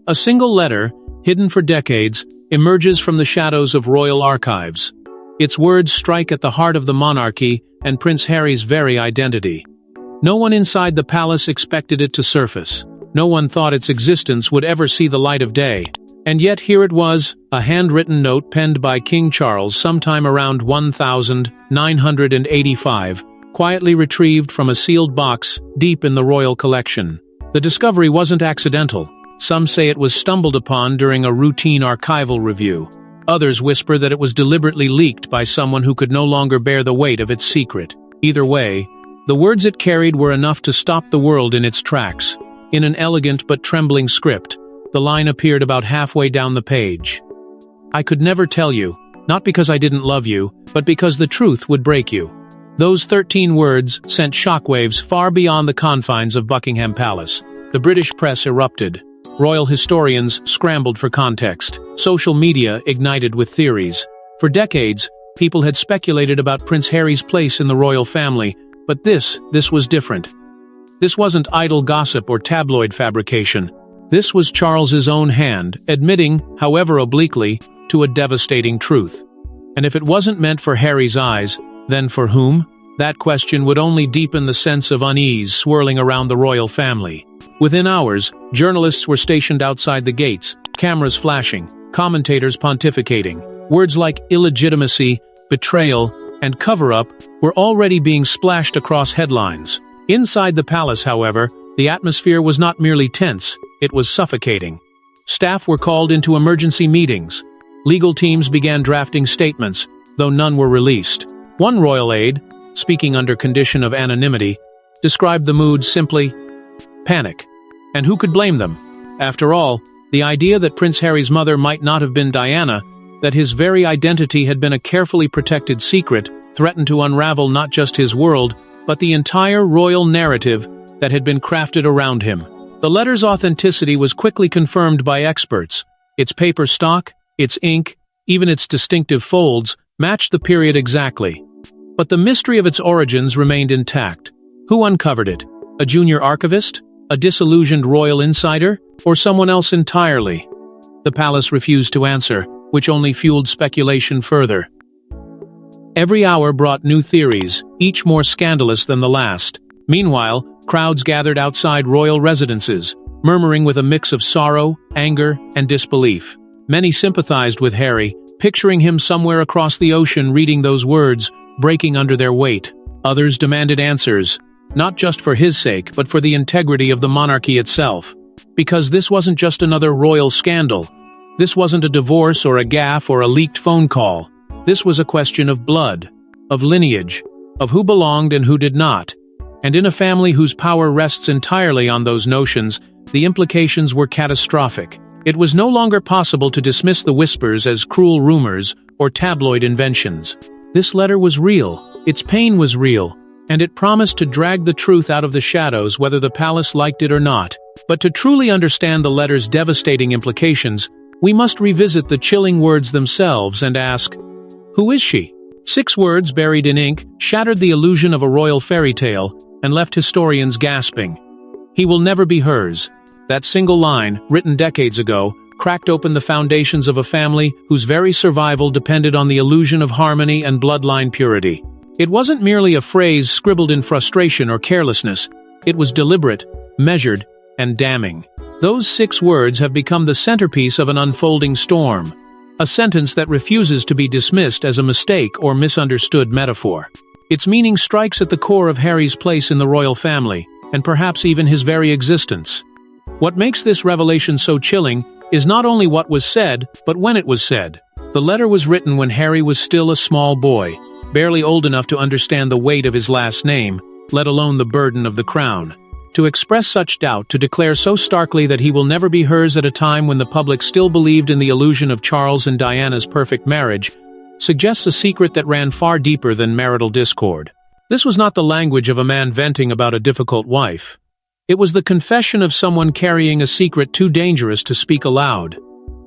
A single letter, hidden for decades, emerges from the shadows of royal archives. Its words strike at the heart of the monarchy and Prince Harry's very identity. No one inside the palace expected it to surface. No one thought its existence would ever see the light of day. And yet here it was, a handwritten note penned by King Charles sometime around 1985, quietly retrieved from a sealed box deep in the royal collection. The discovery wasn't accidental. Some say it was stumbled upon during a routine archival review. Others whisper that it was deliberately leaked by someone who could no longer bear the weight of its secret. Either way, the words it carried were enough to stop the world in its tracks. In an elegant but trembling script, the line appeared about halfway down the page. "I could never tell you, not because I didn't love you, but because the truth would break you." Those 13 words sent shockwaves far beyond the confines of Buckingham Palace. The British press erupted. Royal historians scrambled for context. Social media ignited with theories. For decades, people had speculated about Prince Harry's place in the royal family, but this was different. This wasn't idle gossip or tabloid fabrication. This was Charles's own hand, admitting, however obliquely, to a devastating truth. And if it wasn't meant for Harry's eyes, then for whom? That question would only deepen the sense of unease swirling around the royal family. Within hours, journalists were stationed outside the gates, cameras flashing, commentators pontificating. Words like illegitimacy, betrayal, and cover-up were already being splashed across headlines. Inside the palace, however, the atmosphere was not merely tense, it was suffocating. Staff were called into emergency meetings. Legal teams began drafting statements, though none were released. One royal aide, speaking under condition of anonymity, described the mood simply, panic. And who could blame them? After all, the idea that Prince Harry's mother might not have been Diana, that his very identity had been a carefully protected secret, threatened to unravel not just his world, but the entire royal narrative that had been crafted around him. The letter's authenticity was quickly confirmed by experts. Its paper stock, its ink, even its distinctive folds, matched the period exactly. But the mystery of its origins remained intact. Who uncovered it? A junior archivist? A disillusioned royal insider? Or someone else entirely? The palace refused to answer, which only fueled speculation further. Every hour brought new theories, each more scandalous than the last. Meanwhile, crowds gathered outside royal residences, murmuring with a mix of sorrow, anger, and disbelief. Many sympathized with Harry, picturing him somewhere across the ocean reading those words, breaking under their weight. Others demanded answers, not just for his sake, but for the integrity of the monarchy itself. Because this wasn't just another royal scandal. This wasn't a divorce or a gaffe or a leaked phone call. This was a question of blood, of lineage, of who belonged and who did not. And in a family whose power rests entirely on those notions, the implications were catastrophic. It was no longer possible to dismiss the whispers as cruel rumors or tabloid inventions. This letter was real, its pain was real, and it promised to drag the truth out of the shadows whether the palace liked it or not. But to truly understand the letter's devastating implications, we must revisit the chilling words themselves and ask, who is she? 6 words buried in ink shattered the illusion of a royal fairy tale and left historians gasping. He will never be hers. That single line, written decades ago, cracked open the foundations of a family whose very survival depended on the illusion of harmony and bloodline purity. It wasn't merely a phrase scribbled in frustration or carelessness. It was deliberate, measured, and damning. Those 6 words have become the centerpiece of an unfolding storm. A sentence that refuses to be dismissed as a mistake or misunderstood metaphor. Its meaning strikes at the core of Harry's place in the royal family, and perhaps even his very existence. What makes this revelation so chilling is not only what was said, but when it was said. The letter was written when Harry was still a small boy, barely old enough to understand the weight of his last name, let alone the burden of the crown. To express such doubt, to declare so starkly that he will never be hers at a time when the public still believed in the illusion of Charles and Diana's perfect marriage, suggests a secret that ran far deeper than marital discord. This was not the language of a man venting about a difficult wife. It was the confession of someone carrying a secret too dangerous to speak aloud.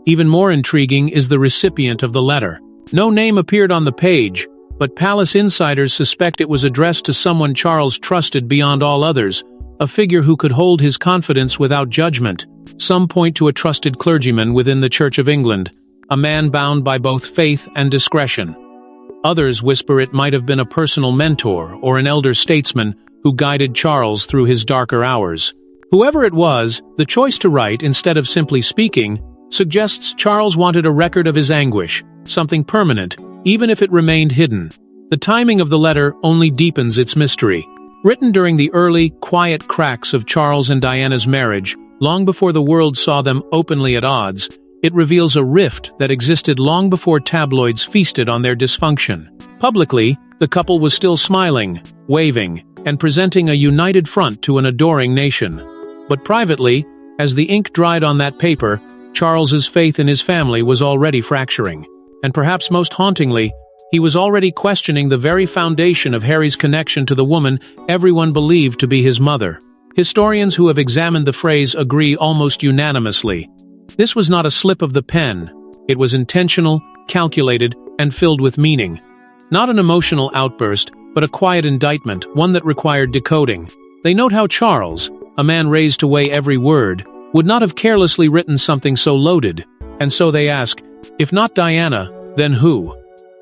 Even more intriguing is the recipient of the letter. No name appeared on the page, but palace insiders suspect it was addressed to someone Charles trusted beyond all others, a figure who could hold his confidence without judgment. Some point to a trusted clergyman within the Church of England, a man bound by both faith and discretion. Others whisper it might have been a personal mentor or an elder statesman who guided Charles through his darker hours. Whoever it was, the choice to write instead of simply speaking suggests Charles wanted a record of his anguish, something permanent, even if it remained hidden. The timing of the letter only deepens its mystery. Written during the early, quiet cracks of Charles and Diana's marriage, long before the world saw them openly at odds, it reveals a rift that existed long before tabloids feasted on their dysfunction. Publicly, the couple was still smiling, waving, and presenting a united front to an adoring nation. But privately, as the ink dried on that paper, Charles's faith in his family was already fracturing. And perhaps most hauntingly, he was already questioning the very foundation of Harry's connection to the woman everyone believed to be his mother. Historians who have examined the phrase agree almost unanimously. This was not a slip of the pen. It was intentional, calculated, and filled with meaning. Not an emotional outburst, but a quiet indictment, one that required decoding. They note how Charles, a man raised to weigh every word, would not have carelessly written something so loaded. And so they ask, if not Diana, then who?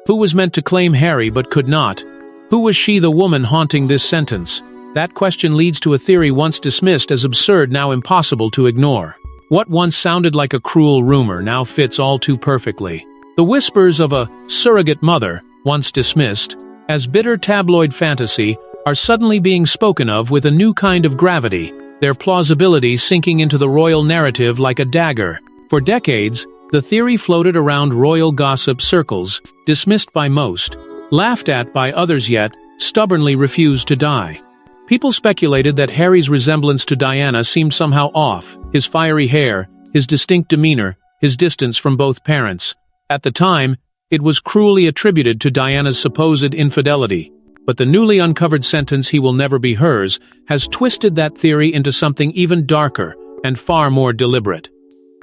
Who was meant to claim Harry but could not? Who was she, the woman haunting this sentence? That question leads to a theory once dismissed as absurd, now impossible to ignore. What once sounded like a cruel rumor now fits all too perfectly. The whispers of a surrogate mother, once dismissed as bitter tabloid fantasy, are suddenly being spoken of with a new kind of gravity, their plausibility sinking into the royal narrative like a dagger. For decades, the theory floated around royal gossip circles, dismissed by most, laughed at by others, yet stubbornly refused to die. People speculated that Harry's resemblance to Diana seemed somehow off, his fiery hair, his distinct demeanor, his distance from both parents. At the time, it was cruelly attributed to Diana's supposed infidelity, but the newly uncovered sentence "he will never be hers" has twisted that theory into something even darker and far more deliberate.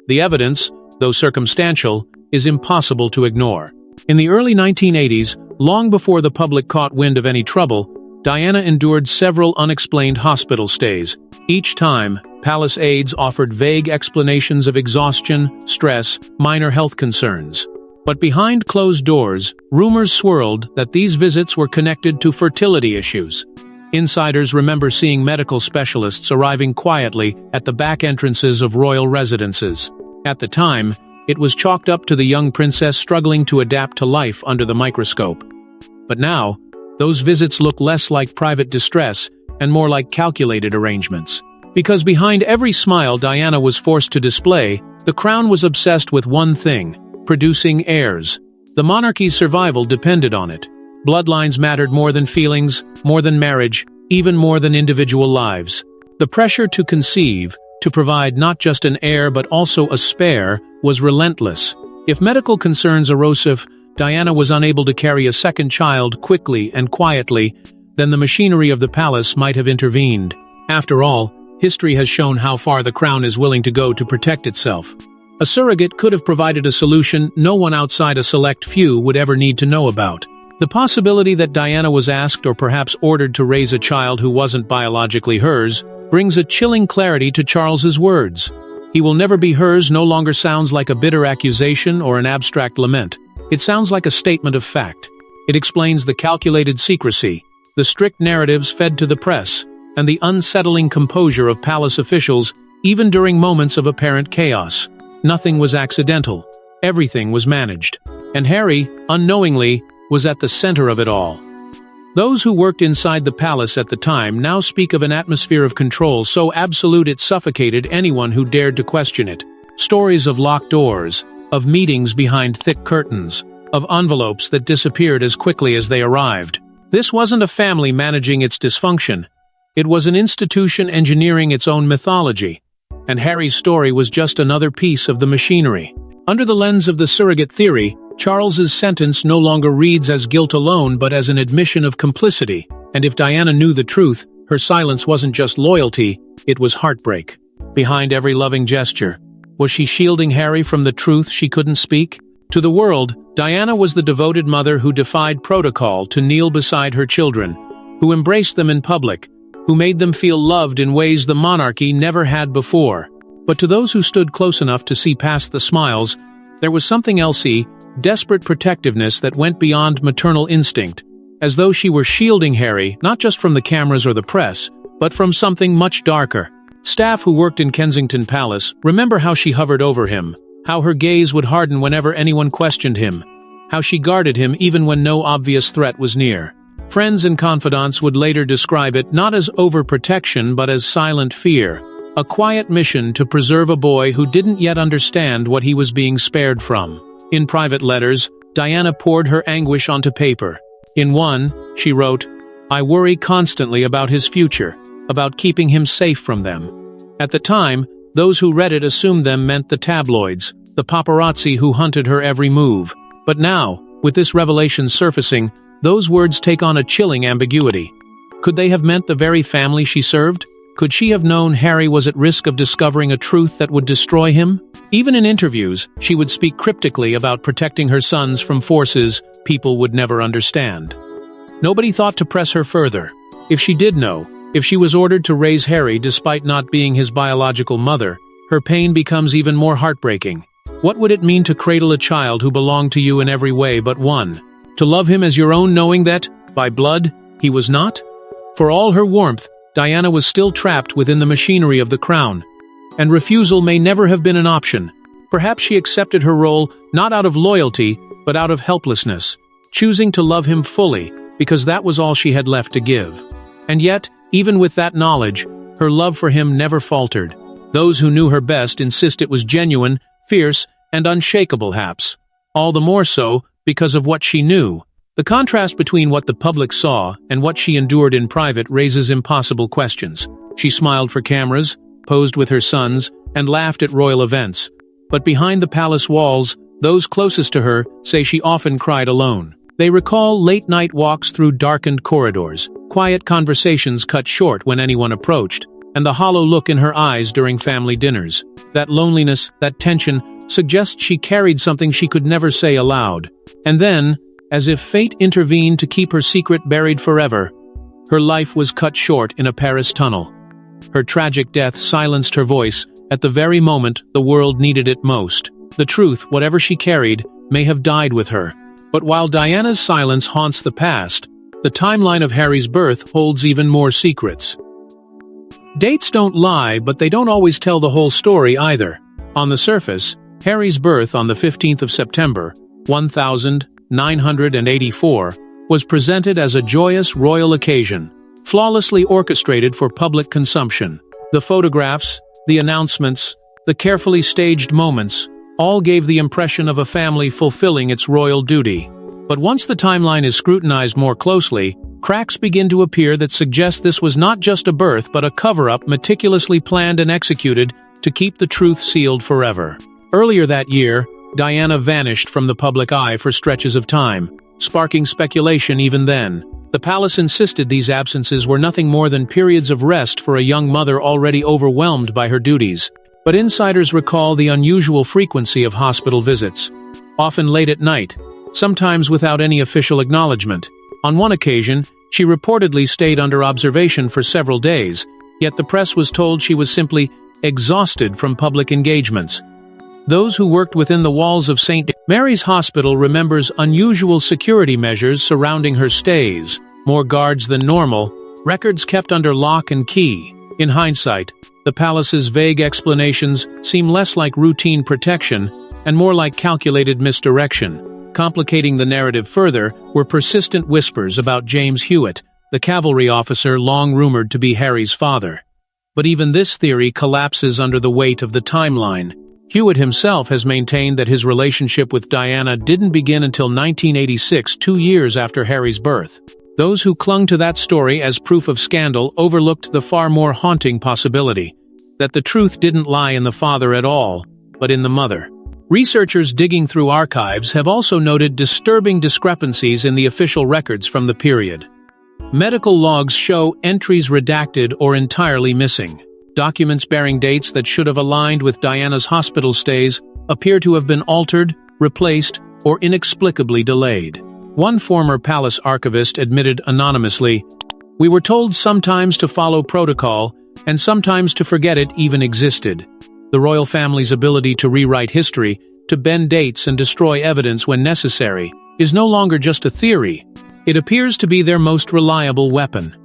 The evidence, though circumstantial, is impossible to ignore. In the early 1980s, long before the public caught wind of any trouble, Diana endured several unexplained hospital stays. Each time, palace aides offered vague explanations of exhaustion, stress, minor health concerns. But behind closed doors, rumors swirled that these visits were connected to fertility issues. Insiders remember seeing medical specialists arriving quietly at the back entrances of royal residences. At the time, it was chalked up to the young princess struggling to adapt to life under the microscope. But now, those visits look less like private distress and more like calculated arrangements. Because behind every smile Diana was forced to display, the crown was obsessed with one thing: producing heirs. The monarchy's survival depended on it. Bloodlines mattered more than feelings, more than marriage, even more than individual lives. The pressure to conceive, to provide not just an heir but also a spare, was relentless. If medical concerns arose, if Diana was unable to carry a second child quickly and quietly, then the machinery of the palace might have intervened. After all, history has shown how far the crown is willing to go to protect itself. A surrogate could have provided a solution no one outside a select few would ever need to know about. The possibility that Diana was asked or perhaps ordered to raise a child who wasn't biologically hers brings a chilling clarity to Charles's words. "He will never be hers" no longer sounds like a bitter accusation or an abstract lament. It sounds like a statement of fact. It explains the calculated secrecy, the strict narratives fed to the press, and the unsettling composure of palace officials even during moments of apparent chaos. Nothing was accidental. Everything was managed. And Harry, unknowingly, was at the center of it all. Those who worked inside the palace at the time now speak of an atmosphere of control so absolute it suffocated anyone who dared to question it. Stories of locked doors, of meetings behind thick curtains, of envelopes that disappeared as quickly as they arrived. This wasn't a family managing its dysfunction. It was an institution engineering its own mythology. And Harry's story was just another piece of the machinery. Under the lens of the surrogate theory, Charles's sentence no longer reads as guilt alone but as an admission of complicity. And if Diana knew the truth, her silence wasn't just loyalty, it was heartbreak. Behind every loving gesture, was she shielding Harry from the truth she couldn't speak? To the world, Diana was the devoted mother who defied protocol to kneel beside her children, who embraced them in public, who made them feel loved in ways the monarchy never had before. But to those who stood close enough to see past the smiles, there was something else, desperate protectiveness that went beyond maternal instinct, as though she were shielding Harry not just from the cameras or the press, but from something much darker. Staff who worked in Kensington Palace remember how she hovered over him, how her gaze would harden whenever anyone questioned him, how she guarded him even when no obvious threat was near. Friends and confidants would later describe it not as overprotection but as silent fear, a quiet mission to preserve a boy who didn't yet understand what he was being spared from. In private letters, Diana poured her anguish onto paper. In one, she wrote, "I worry constantly about his future, about keeping him safe from them." At the time, those who read it assumed them meant the tabloids, the paparazzi who hunted her every move. But now, with this revelation surfacing, those words take on a chilling ambiguity. Could they have meant the very family she served? Could she have known Harry was at risk of discovering a truth that would destroy him? Even in interviews, she would speak cryptically about protecting her sons from forces people would never understand. Nobody thought to press her further. If she did know, if she was ordered to raise Harry despite not being his biological mother, her pain becomes even more heartbreaking. What would it mean to cradle a child who belonged to you in every way but one? To love him as your own knowing that, by blood, he was not? For all her warmth, Diana was still trapped within the machinery of the crown. And refusal may never have been an option. Perhaps she accepted her role not out of loyalty, but out of helplessness, choosing to love him fully, because that was all she had left to give. And yet, even with that knowledge, her love for him never faltered. Those who knew her best insist it was genuine, fierce, and unshakable, perhaps. All the more so, because of what she knew. The contrast between what the public saw and what she endured in private raises impossible questions. She smiled for cameras, posed with her sons, and laughed at royal events. But behind the palace walls, those closest to her say she often cried alone. They recall late-night walks through darkened corridors, quiet conversations cut short when anyone approached, and the hollow look in her eyes during family dinners. That loneliness, that tension, suggests she carried something she could never say aloud. And then, as if fate intervened to keep her secret buried forever, her life was cut short in a Paris tunnel. Her tragic death silenced her voice at the very moment the world needed it most. The truth, whatever she carried, may have died with her. But while Diana's silence haunts the past, the timeline of Harry's birth holds even more secrets. Dates don't lie, but they don't always tell the whole story either. On the surface, Harry's birth on the 15th of September, 1984, was presented as a joyous royal occasion, flawlessly orchestrated for public consumption. The photographs, the announcements, the carefully staged moments, all gave the impression of a family fulfilling its royal duty. But once the timeline is scrutinized more closely, cracks begin to appear that suggest this was not just a birth but a cover-up meticulously planned and executed to keep the truth sealed forever. Earlier that year, Diana vanished from the public eye for stretches of time, sparking speculation even then. The palace insisted these absences were nothing more than periods of rest for a young mother already overwhelmed by her duties. But insiders recall the unusual frequency of hospital visits, often late at night, sometimes without any official acknowledgement. On one occasion, she reportedly stayed under observation for several days, yet the press was told she was simply exhausted from public engagements. Those who worked within the walls of St. Mary's Hospital remembers unusual security measures surrounding her stays, more guards than normal, records kept under lock and key. In hindsight, the palace's vague explanations seem less like routine protection and more like calculated misdirection. Complicating the narrative further were persistent whispers about James Hewitt, the cavalry officer long rumored to be Harry's father. But even this theory collapses under the weight of the timeline. Hewitt himself has maintained that his relationship with Diana didn't begin until 1986, 2 years after Harry's birth. Those who clung to that story as proof of scandal overlooked the far more haunting possibility that the truth didn't lie in the father at all, but in the mother. Researchers digging through archives have also noted disturbing discrepancies in the official records from the period. Medical logs show entries redacted or entirely missing. Documents bearing dates that should have aligned with Diana's hospital stays appear to have been altered, replaced, or inexplicably delayed. One former palace archivist admitted anonymously, We were told sometimes to follow protocol, and sometimes to forget it even existed. The royal family's ability to rewrite history, to bend dates and destroy evidence when necessary, is no longer just a theory. It appears to be their most reliable weapon.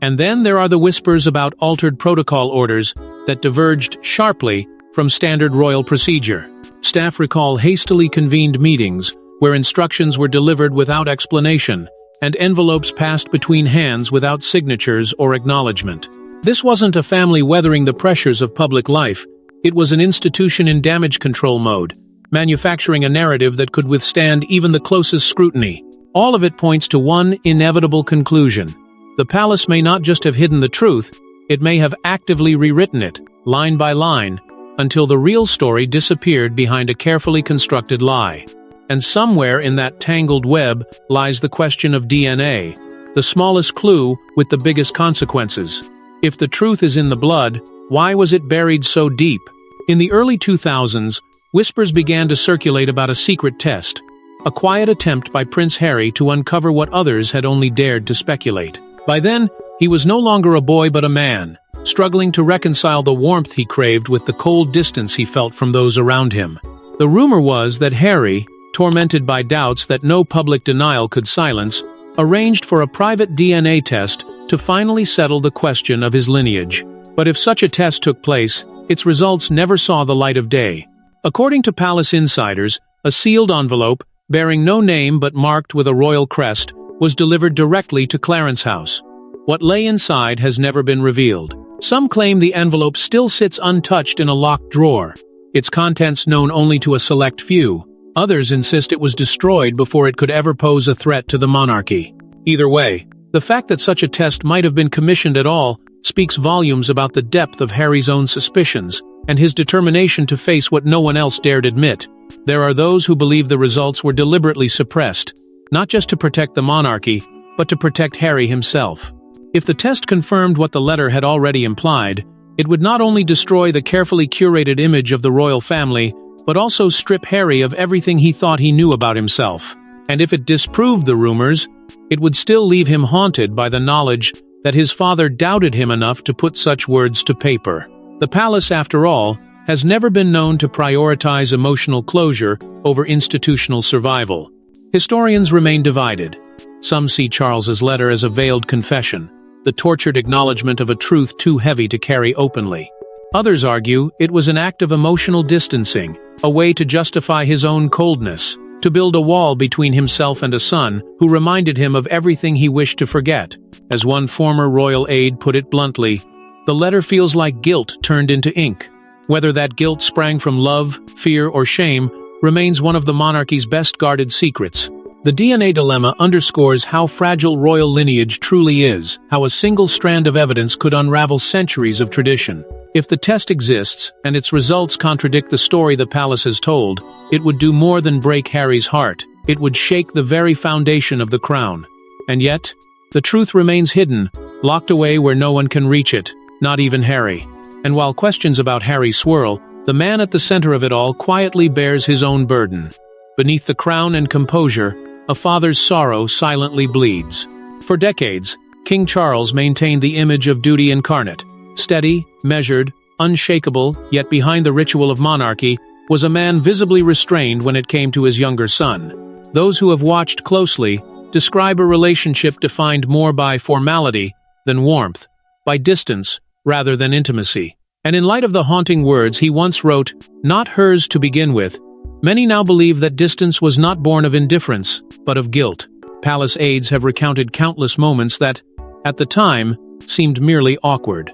And then there are the whispers about altered protocol orders that diverged sharply from standard royal procedure. Staff recall hastily convened meetings where instructions were delivered without explanation, and envelopes passed between hands without signatures or acknowledgement. This wasn't a family weathering the pressures of public life. It was an institution in damage control mode, manufacturing a narrative that could withstand even the closest scrutiny. All of it points to one inevitable conclusion. The palace may not just have hidden the truth, it may have actively rewritten it, line by line, until the real story disappeared behind a carefully constructed lie. And somewhere in that tangled web lies the question of DNA, the smallest clue with the biggest consequences. If the truth is in the blood, why was it buried so deep? In the early 2000s, whispers began to circulate about a secret test, a quiet attempt by Prince Harry to uncover what others had only dared to speculate. By then, he was no longer a boy but a man, struggling to reconcile the warmth he craved with the cold distance he felt from those around him. The rumor was that Harry, tormented by doubts that no public denial could silence, arranged for a private DNA test to finally settle the question of his lineage. But if such a test took place, its results never saw the light of day. According to palace insiders, a sealed envelope, bearing no name but marked with a royal crest, was delivered directly to Clarence House. What lay inside has never been revealed. Some claim the envelope still sits untouched in a locked drawer, its contents known only to a select few. Others insist it was destroyed before it could ever pose a threat to the monarchy. Either way, the fact that such a test might have been commissioned at all speaks volumes about the depth of Harry's own suspicions and his determination to face what no one else dared admit. There are those who believe the results were deliberately suppressed, not just to protect the monarchy, but to protect Harry himself. If the test confirmed what the letter had already implied, it would not only destroy the carefully curated image of the royal family, but also strip Harry of everything he thought he knew about himself. And if it disproved the rumors, it would still leave him haunted by the knowledge that his father doubted him enough to put such words to paper. The palace, after all, has never been known to prioritize emotional closure over institutional survival. Historians remain divided. Some see Charles's letter as a veiled confession, the tortured acknowledgement of a truth too heavy to carry openly. Others argue it was an act of emotional distancing, a way to justify his own coldness, to build a wall between himself and a son who reminded him of everything he wished to forget. As one former royal aide put it bluntly, the letter feels like guilt turned into ink. Whether that guilt sprang from love, fear, or shame remains one of the monarchy's best-guarded secrets. The DNA dilemma underscores how fragile royal lineage truly is, how a single strand of evidence could unravel centuries of tradition. If the test exists, and its results contradict the story the palace has told, it would do more than break Harry's heart. It would shake the very foundation of the crown. And yet, the truth remains hidden, locked away where no one can reach it, not even Harry. And while questions about Harry swirl, the man at the center of it all quietly bears his own burden. Beneath the crown and composure, a father's sorrow silently bleeds. For decades, King Charles maintained the image of duty incarnate. Steady, measured, unshakable, yet behind the ritual of monarchy, was a man visibly restrained when it came to his younger son. Those who have watched closely describe a relationship defined more by formality than warmth, by distance rather than intimacy. And in light of the haunting words he once wrote, "Not hers to begin with," many now believe that distance was not born of indifference, but of guilt. Palace aides have recounted countless moments that, at the time, seemed merely awkward.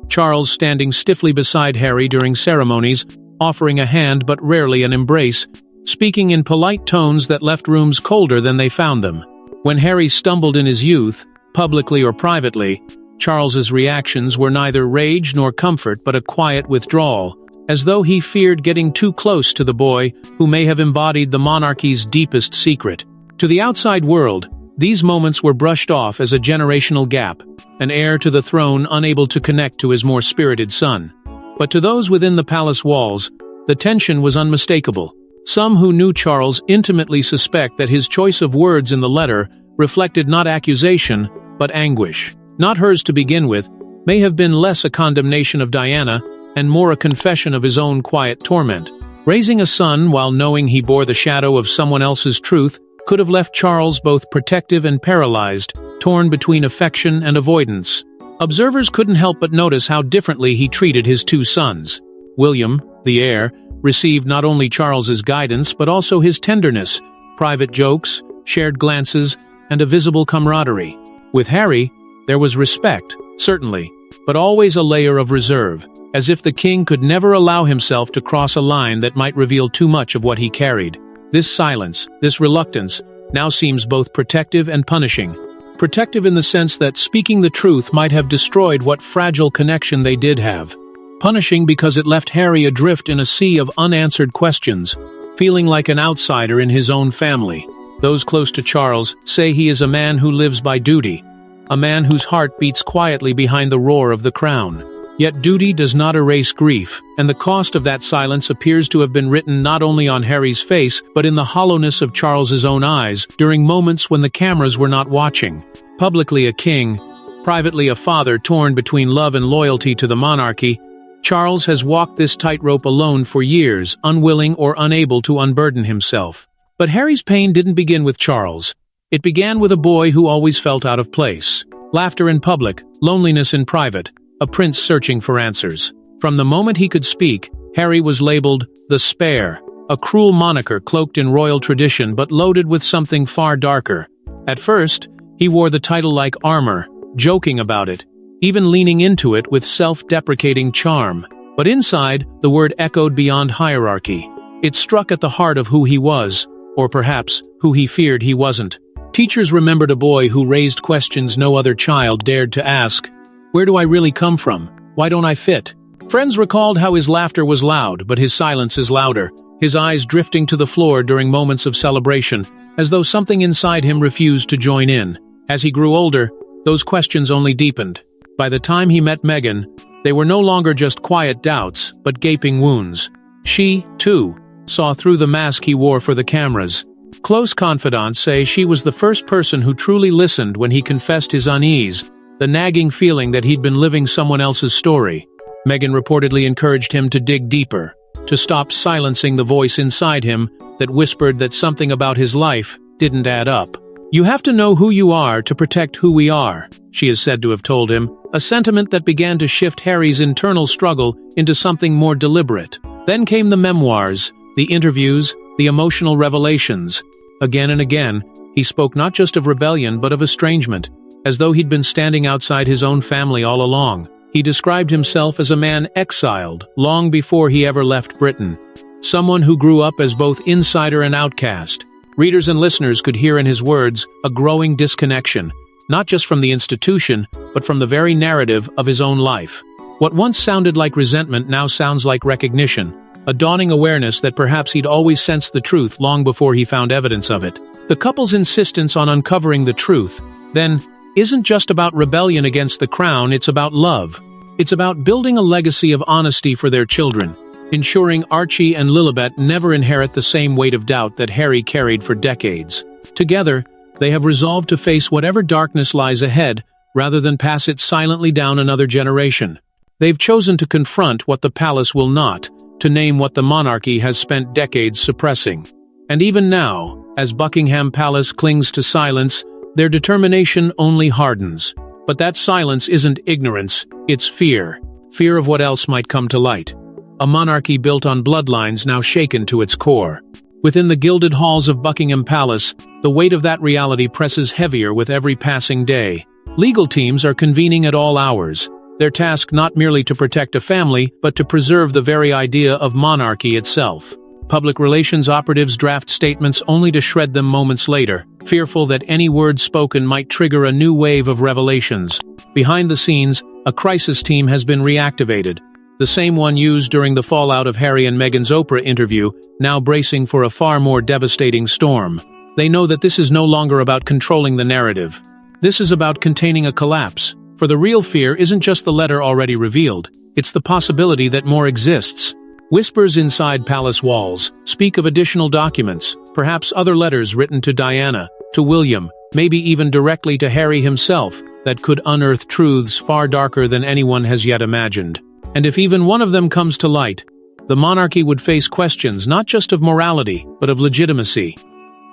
Charles standing stiffly beside Harry during ceremonies, offering a hand but rarely an embrace, speaking in polite tones that left rooms colder than they found them. When Harry stumbled in his youth, publicly or privately, Charles's reactions were neither rage nor comfort but a quiet withdrawal, as though he feared getting too close to the boy who may have embodied the monarchy's deepest secret. To the outside world, these moments were brushed off as a generational gap, an heir to the throne unable to connect to his more spirited son. But to those within the palace walls, the tension was unmistakable. Some who knew Charles intimately suspect that his choice of words in the letter reflected not accusation, but anguish. not hers to begin with, may have been less a condemnation of Diana and more a confession of his own quiet torment. Raising a son while knowing he bore the shadow of someone else's truth could have left Charles both protective and paralyzed, torn between affection and avoidance. Observers couldn't help but notice how differently he treated his two sons. William, the heir, received not only Charles's guidance but also his tenderness, private jokes, shared glances, and a visible camaraderie. With Harry, there was respect, certainly, but always a layer of reserve, as if the king could never allow himself to cross a line that might reveal too much of what he carried. This silence, this reluctance, now seems both protective and punishing. Protective in the sense that speaking the truth might have destroyed what fragile connection they did have. Punishing because it left Harry adrift in a sea of unanswered questions, feeling like an outsider in his own family. Those close to Charles say he is a man who lives by duty, a man whose heart beats quietly behind the roar of the crown. Yet duty does not erase grief, and the cost of that silence appears to have been written not only on Harry's face but in the hollowness of Charles's own eyes during moments when the cameras were not watching. Publicly a king, privately a father torn between love and loyalty to the monarchy, Charles has walked this tightrope alone for years, unwilling or unable to unburden himself. But Harry's pain didn't begin with Charles. It began with a boy who always felt out of place. Laughter in public, loneliness in private, a prince searching for answers. From the moment he could speak, Harry was labeled the Spare, a cruel moniker cloaked in royal tradition but loaded with something far darker. At first, he wore the title like armor, joking about it, even leaning into it with self-deprecating charm. But inside, the word echoed beyond hierarchy. It struck at the heart of who he was, or perhaps who he feared he wasn't. Teachers remembered a boy who raised questions no other child dared to ask. Where do I really come from? Why don't I fit? Friends recalled how his laughter was loud, but his silence is louder, his eyes drifting to the floor during moments of celebration, as though something inside him refused to join in. As he grew older, those questions only deepened. By the time he met Meghan, they were no longer just quiet doubts, but gaping wounds. She, too, saw through the mask he wore for the cameras. Close confidants say she was the first person who truly listened when he confessed his unease, the nagging feeling that he'd been living someone else's story. Meghan reportedly encouraged him to dig deeper, to stop silencing the voice inside him that whispered that something about his life didn't add up. You have to know who you are to protect who we are, she is said to have told him, a sentiment that began to shift Harry's internal struggle into something more deliberate. Then came the memoirs, the interviews, the emotional revelations. Again and again, he spoke not just of rebellion but of estrangement, as though he'd been standing outside his own family all along. He described himself as a man exiled long before he ever left Britain, someone who grew up as both insider and outcast. Readers and listeners could hear in his words a growing disconnection, not just from the institution, but from the very narrative of his own life. What once sounded like resentment now sounds like recognition, a dawning awareness that perhaps he'd always sensed the truth long before he found evidence of it. The couple's insistence on uncovering the truth, then, isn't just about rebellion against the crown, it's about love. It's about building a legacy of honesty for their children, ensuring Archie and Lilibet never inherit the same weight of doubt that Harry carried for decades. Together, they have resolved to face whatever darkness lies ahead, rather than pass it silently down another generation. They've chosen to confront what the palace will not, to name what the monarchy has spent decades suppressing. And even now, as Buckingham Palace clings to silence, their determination only hardens. But that silence isn't ignorance, it's fear. Fear of what else might come to light. A monarchy built on bloodlines now shaken to its core. Within the gilded halls of Buckingham Palace, the weight of that reality presses heavier with every passing day. Legal teams are convening at all hours, their task not merely to protect a family, but to preserve the very idea of monarchy itself. Public relations operatives draft statements only to shred them moments later, fearful that any word spoken might trigger a new wave of revelations. Behind the scenes, a crisis team has been reactivated, the same one used during the fallout of Harry and Meghan's Oprah interview, now bracing for a far more devastating storm. They know that this is no longer about controlling the narrative. This is about containing a collapse. For the real fear isn't just the letter already revealed, it's the possibility that more exists. Whispers inside palace walls speak of additional documents, perhaps other letters written to Diana, to William, maybe even directly to Harry himself, that could unearth truths far darker than anyone has yet imagined. And if even one of them comes to light, the monarchy would face questions not just of morality, but of legitimacy.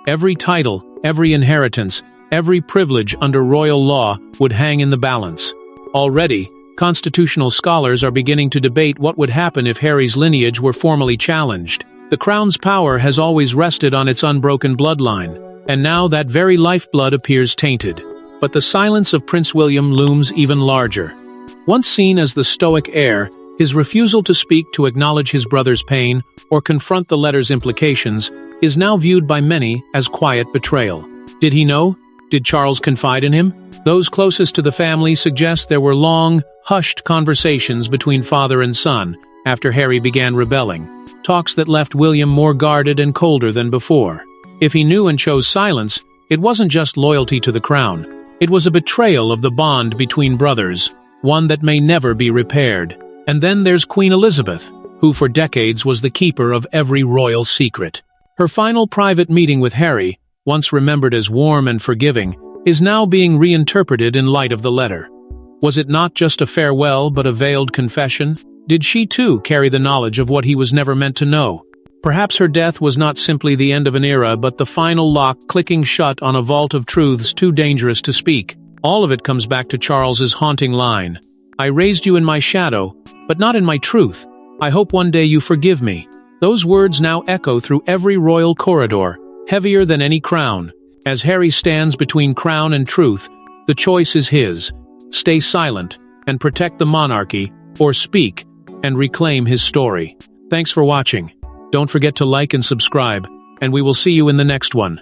Every title, every inheritance, every privilege under royal law would hang in the balance. Already, constitutional scholars are beginning to debate what would happen if Harry's lineage were formally challenged. The crown's power has always rested on its unbroken bloodline, and now that very lifeblood appears tainted. But the silence of Prince William looms even larger. Once seen as the stoic heir, his refusal to speak to acknowledge his brother's pain or confront the letter's implications is now viewed by many as quiet betrayal. Did he know? Did Charles confide in him? Those closest to the family suggest there were long, hushed conversations between father and son after Harry began rebelling, talks that left William more guarded and colder than before. If he knew and chose silence, it wasn't just loyalty to the crown. It was a betrayal of the bond between brothers, one that may never be repaired. And then there's Queen Elizabeth, who for decades was the keeper of every royal secret. Her final private meeting with Harry, once remembered as warm and forgiving, is now being reinterpreted in light of the letter. Was it not just a farewell but a veiled confession? Did she too carry the knowledge of what he was never meant to know? Perhaps her death was not simply the end of an era but the final lock clicking shut on a vault of truths too dangerous to speak. All of it comes back to Charles's haunting line, "I raised you in my shadow, but not in my truth. I hope one day you forgive me." Those words now echo through every royal corridor, heavier than any crown. As Harry stands between crown and truth, the choice is his. Stay silent and protect the monarchy, or speak and reclaim his story. Thanks for watching. Don't forget to like and subscribe, and we will see you in the next one.